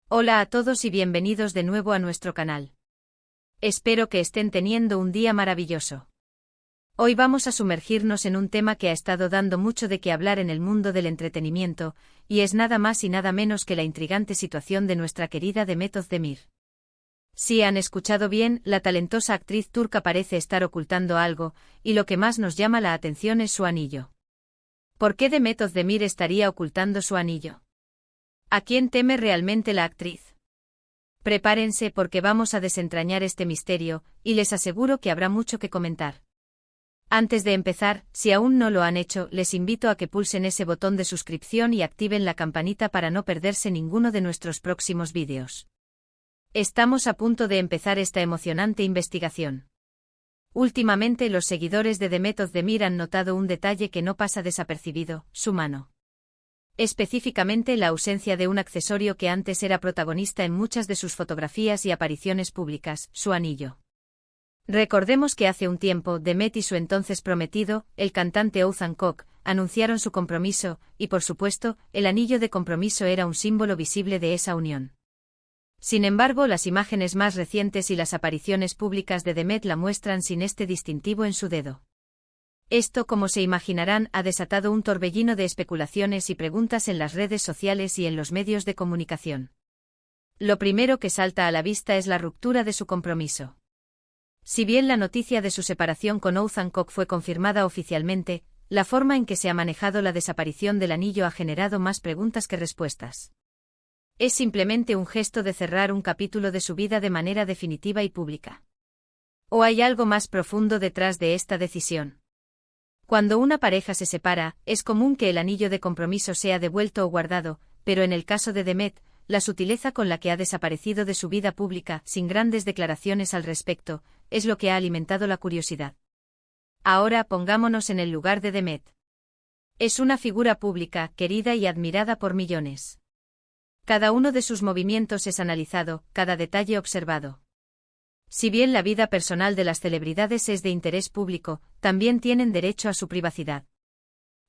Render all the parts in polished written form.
Hola a todos y bienvenidos de nuevo a nuestro canal. Espero que estén teniendo un día maravilloso. Hoy vamos a sumergirnos en un tema que ha estado dando mucho de qué hablar en el mundo del entretenimiento, y es nada más y nada menos que la intrigante situación de nuestra querida Demet Özdemir. Si han escuchado bien, la talentosa actriz turca parece estar ocultando algo, y lo que más nos llama la atención es su anillo. ¿Por qué Demet Özdemir estaría ocultando su anillo? ¿A quién teme realmente la actriz? Prepárense porque vamos a desentrañar este misterio, y les aseguro que habrá mucho que comentar. Antes de empezar, si aún no lo han hecho, les invito a que pulsen ese botón de suscripción y activen la campanita para no perderse ninguno de nuestros próximos vídeos. Estamos a punto de empezar esta emocionante investigación. Últimamente los seguidores de Demet Özdemir han notado un detalle que no pasa desapercibido: su mano. Específicamente la ausencia de un accesorio que antes era protagonista en muchas de sus fotografías y apariciones públicas: su anillo. Recordemos que hace un tiempo Demet y su entonces prometido, el cantante Oğuzhan Koç, anunciaron su compromiso, y por supuesto, el anillo de compromiso era un símbolo visible de esa unión. Sin embargo, las imágenes más recientes y las apariciones públicas de Demet la muestran sin este distintivo en su dedo. Esto, como se imaginarán, ha desatado un torbellino de especulaciones y preguntas en las redes sociales y en los medios de comunicación. Lo primero que salta a la vista es la ruptura de su compromiso. Si bien la noticia de su separación con Oğuzhan Koç fue confirmada oficialmente, la forma en que se ha manejado la desaparición del anillo ha generado más preguntas que respuestas. ¿Es simplemente un gesto de cerrar un capítulo de su vida de manera definitiva y pública? ¿O hay algo más profundo detrás de esta decisión? Cuando una pareja se separa, es común que el anillo de compromiso sea devuelto o guardado, pero en el caso de Demet, la sutileza con la que ha desaparecido de su vida pública, sin grandes declaraciones al respecto, es lo que ha alimentado la curiosidad. Ahora pongámonos en el lugar de Demet. Es una figura pública, querida y admirada por millones. Cada uno de sus movimientos es analizado, cada detalle observado. Si bien la vida personal de las celebridades es de interés público, también tienen derecho a su privacidad.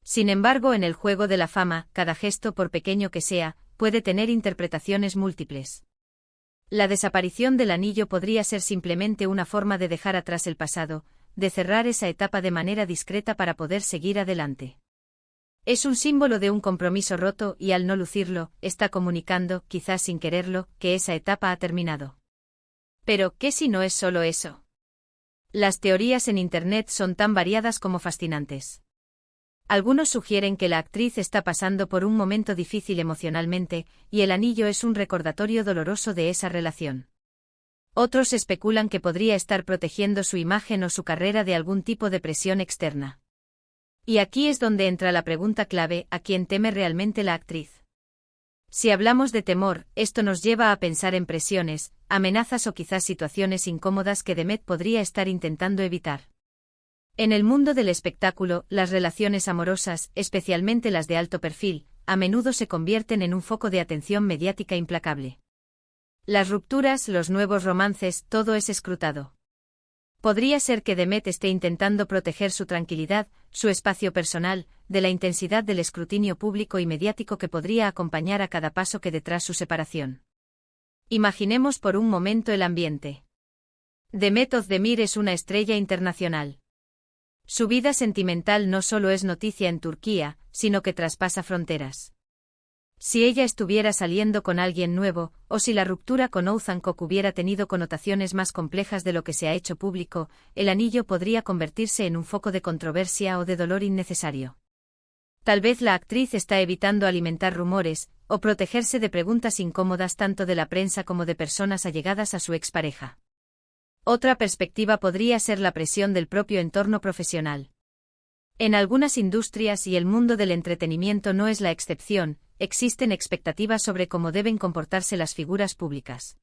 Sin embargo, en el juego de la fama, cada gesto, por pequeño que sea, puede tener interpretaciones múltiples. La desaparición del anillo podría ser simplemente una forma de dejar atrás el pasado, de cerrar esa etapa de manera discreta para poder seguir adelante. Es un símbolo de un compromiso roto y, al no lucirlo, está comunicando, quizás sin quererlo, que esa etapa ha terminado. Pero, ¿qué si no es solo eso? Las teorías en Internet son tan variadas como fascinantes. Algunos sugieren que la actriz está pasando por un momento difícil emocionalmente, y el anillo es un recordatorio doloroso de esa relación. Otros especulan que podría estar protegiendo su imagen o su carrera de algún tipo de presión externa. Y aquí es donde entra la pregunta clave: ¿a quién teme realmente la actriz? Si hablamos de temor, esto nos lleva a pensar en presiones, amenazas o quizás situaciones incómodas que Demet podría estar intentando evitar. En el mundo del espectáculo, las relaciones amorosas, especialmente las de alto perfil, a menudo se convierten en un foco de atención mediática implacable. Las rupturas, los nuevos romances, todo es escrutado. Podría ser que Demet esté intentando proteger su tranquilidad, su espacio personal, de la intensidad del escrutinio público y mediático que podría acompañar a cada paso que detrás su separación. Imaginemos por un momento el ambiente. Demet Özdemir es una estrella internacional. Su vida sentimental no solo es noticia en Turquía, sino que traspasa fronteras. Si ella estuviera saliendo con alguien nuevo, o si la ruptura con Oğuzhan Koç hubiera tenido connotaciones más complejas de lo que se ha hecho público, el anillo podría convertirse en un foco de controversia o de dolor innecesario. Tal vez la actriz está evitando alimentar rumores, o protegerse de preguntas incómodas tanto de la prensa como de personas allegadas a su expareja. Otra perspectiva podría ser la presión del propio entorno profesional. En algunas industrias y el mundo del entretenimiento no es la excepción, existen expectativas sobre cómo deben comportarse las figuras públicas.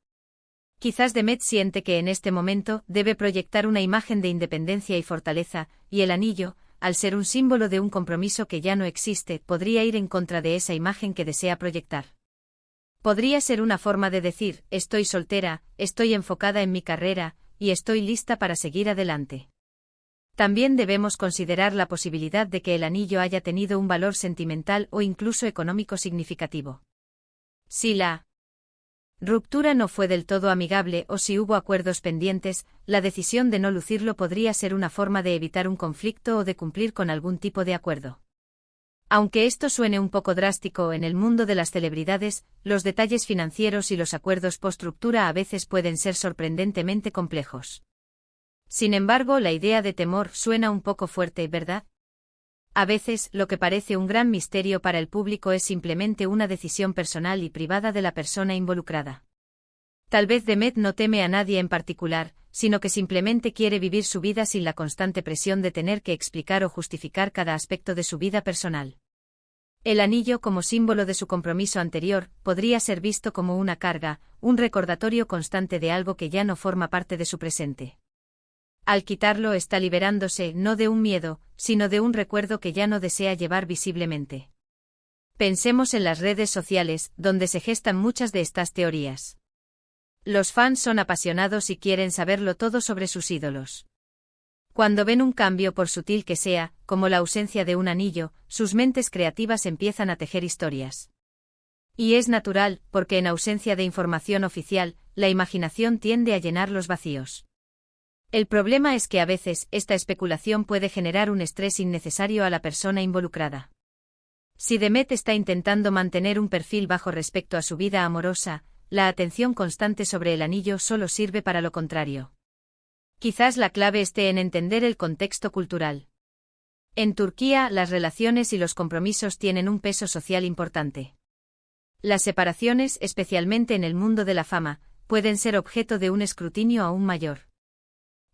Quizás Demet siente que en este momento debe proyectar una imagen de independencia y fortaleza, y el anillo, al ser un símbolo de un compromiso que ya no existe, podría ir en contra de esa imagen que desea proyectar. Podría ser una forma de decir: estoy soltera, estoy enfocada en mi carrera, y estoy lista para seguir adelante. También debemos considerar la posibilidad de que el anillo haya tenido un valor sentimental o incluso económico significativo. Si la Ruptura no fue del todo amigable o si hubo acuerdos pendientes, la decisión de no lucirlo podría ser una forma de evitar un conflicto o de cumplir con algún tipo de acuerdo. Aunque esto suene un poco drástico en el mundo de las celebridades, los detalles financieros y los acuerdos post-ruptura a veces pueden ser sorprendentemente complejos. Sin embargo, la idea de temor suena un poco fuerte, ¿verdad? A veces, lo que parece un gran misterio para el público es simplemente una decisión personal y privada de la persona involucrada. Tal vez Demet no teme a nadie en particular, sino que simplemente quiere vivir su vida sin la constante presión de tener que explicar o justificar cada aspecto de su vida personal. El anillo, como símbolo de su compromiso anterior, podría ser visto como una carga, un recordatorio constante de algo que ya no forma parte de su presente. Al quitarlo está liberándose no de un miedo, sino de un recuerdo que ya no desea llevar visiblemente. Pensemos en las redes sociales, donde se gestan muchas de estas teorías. Los fans son apasionados y quieren saberlo todo sobre sus ídolos. Cuando ven un cambio por sutil que sea, como la ausencia de un anillo, sus mentes creativas empiezan a tejer historias. Y es natural, porque en ausencia de información oficial, la imaginación tiende a llenar los vacíos. El problema es que a veces esta especulación puede generar un estrés innecesario a la persona involucrada. Si Demet está intentando mantener un perfil bajo respecto a su vida amorosa, la atención constante sobre el anillo solo sirve para lo contrario. Quizás la clave esté en entender el contexto cultural. En Turquía, las relaciones y los compromisos tienen un peso social importante. Las separaciones, especialmente en el mundo de la fama, pueden ser objeto de un escrutinio aún mayor.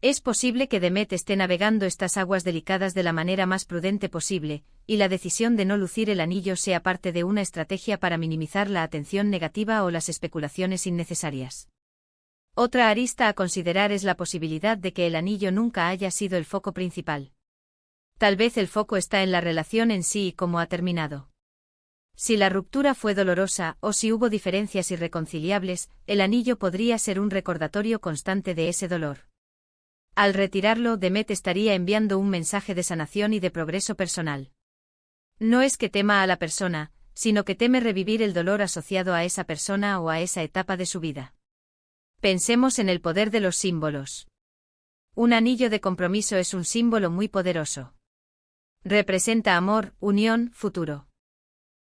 Es posible que Demet esté navegando estas aguas delicadas de la manera más prudente posible, y la decisión de no lucir el anillo sea parte de una estrategia para minimizar la atención negativa o las especulaciones innecesarias. Otra arista a considerar es la posibilidad de que el anillo nunca haya sido el foco principal. Tal vez el foco está en la relación en sí y cómo ha terminado. Si la ruptura fue dolorosa o si hubo diferencias irreconciliables, el anillo podría ser un recordatorio constante de ese dolor. Al retirarlo, Demet estaría enviando un mensaje de sanación y de progreso personal. No es que tema a la persona, sino que teme revivir el dolor asociado a esa persona o a esa etapa de su vida. Pensemos en el poder de los símbolos. Un anillo de compromiso es un símbolo muy poderoso. Representa amor, unión, futuro.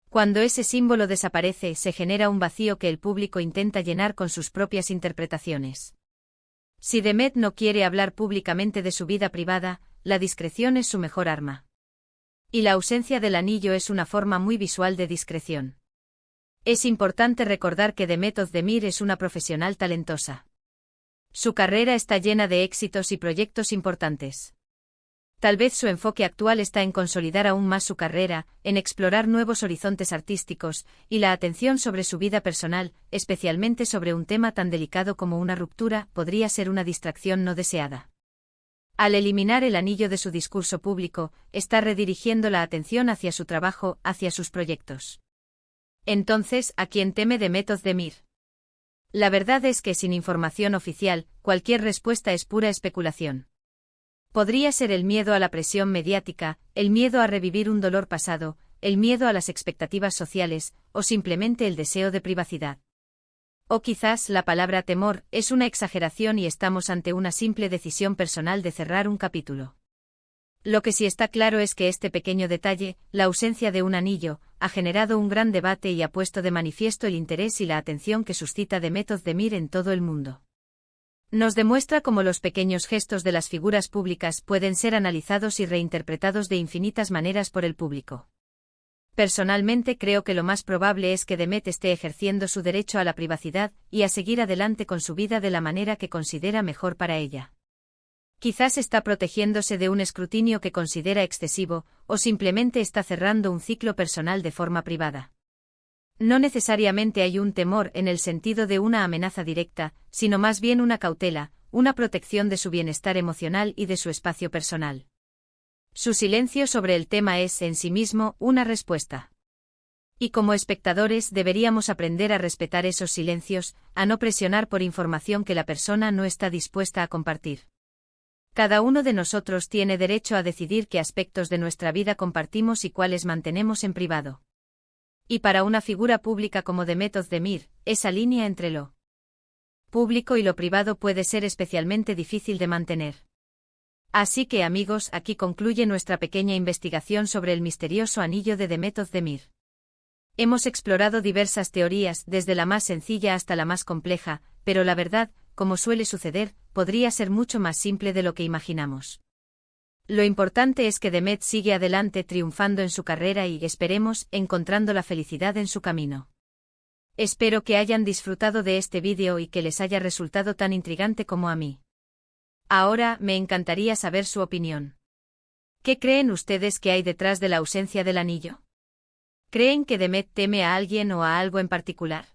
Cuando ese símbolo desaparece, se genera un vacío que el público intenta llenar con sus propias interpretaciones. Si Demet no quiere hablar públicamente de su vida privada, la discreción es su mejor arma. Y la ausencia del anillo es una forma muy visual de discreción. Es importante recordar que Demet Özdemir es una profesional talentosa. Su carrera está llena de éxitos y proyectos importantes. Tal vez su enfoque actual está en consolidar aún más su carrera, en explorar nuevos horizontes artísticos, y la atención sobre su vida personal, especialmente sobre un tema tan delicado como una ruptura, podría ser una distracción no deseada. Al eliminar el anillo de su discurso público, está redirigiendo la atención hacia su trabajo, hacia sus proyectos. Entonces, ¿a quién teme Demet Özdemir? La verdad es que sin información oficial, cualquier respuesta es pura especulación. Podría ser el miedo a la presión mediática, el miedo a revivir un dolor pasado, el miedo a las expectativas sociales, o simplemente el deseo de privacidad. O quizás la palabra temor es una exageración y estamos ante una simple decisión personal de cerrar un capítulo. Lo que sí está claro es que este pequeño detalle, la ausencia de un anillo, ha generado un gran debate y ha puesto de manifiesto el interés y la atención que suscita Demet Özdemir en todo el mundo. Nos demuestra cómo los pequeños gestos de las figuras públicas pueden ser analizados y reinterpretados de infinitas maneras por el público. Personalmente creo que lo más probable es que Demet esté ejerciendo su derecho a la privacidad y a seguir adelante con su vida de la manera que considera mejor para ella. Quizás está protegiéndose de un escrutinio que considera excesivo, o simplemente está cerrando un ciclo personal de forma privada. No necesariamente hay un temor en el sentido de una amenaza directa, sino más bien una cautela, una protección de su bienestar emocional y de su espacio personal. Su silencio sobre el tema es, en sí mismo, una respuesta. Y como espectadores deberíamos aprender a respetar esos silencios, a no presionar por información que la persona no está dispuesta a compartir. Cada uno de nosotros tiene derecho a decidir qué aspectos de nuestra vida compartimos y cuáles mantenemos en privado. Y para una figura pública como Demet Özdemir, esa línea entre lo público y lo privado puede ser especialmente difícil de mantener. Así que amigos, aquí concluye nuestra pequeña investigación sobre el misterioso anillo de Demet Özdemir. Hemos explorado diversas teorías, desde la más sencilla hasta la más compleja, pero la verdad, como suele suceder, podría ser mucho más simple de lo que imaginamos. Lo importante es que Demet sigue adelante triunfando en su carrera y, esperemos, encontrando la felicidad en su camino. Espero que hayan disfrutado de este vídeo y que les haya resultado tan intrigante como a mí. Ahora, me encantaría saber su opinión. ¿Qué creen ustedes que hay detrás de la ausencia del anillo? ¿Creen que Demet teme a alguien o a algo en particular?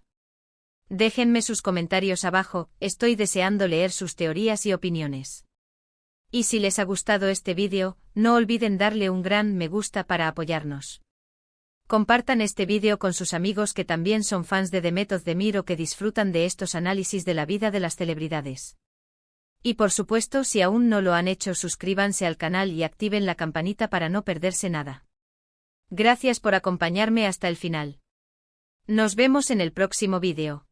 Déjenme sus comentarios abajo, estoy deseando leer sus teorías y opiniones. Y si les ha gustado este vídeo, no olviden darle un gran me gusta para apoyarnos. Compartan este vídeo con sus amigos que también son fans de Demet Özdemir o que disfrutan de estos análisis de la vida de las celebridades. Y por supuesto, si aún no lo han hecho, suscríbanse al canal y activen la campanita para no perderse nada. Gracias por acompañarme hasta el final. Nos vemos en el próximo vídeo.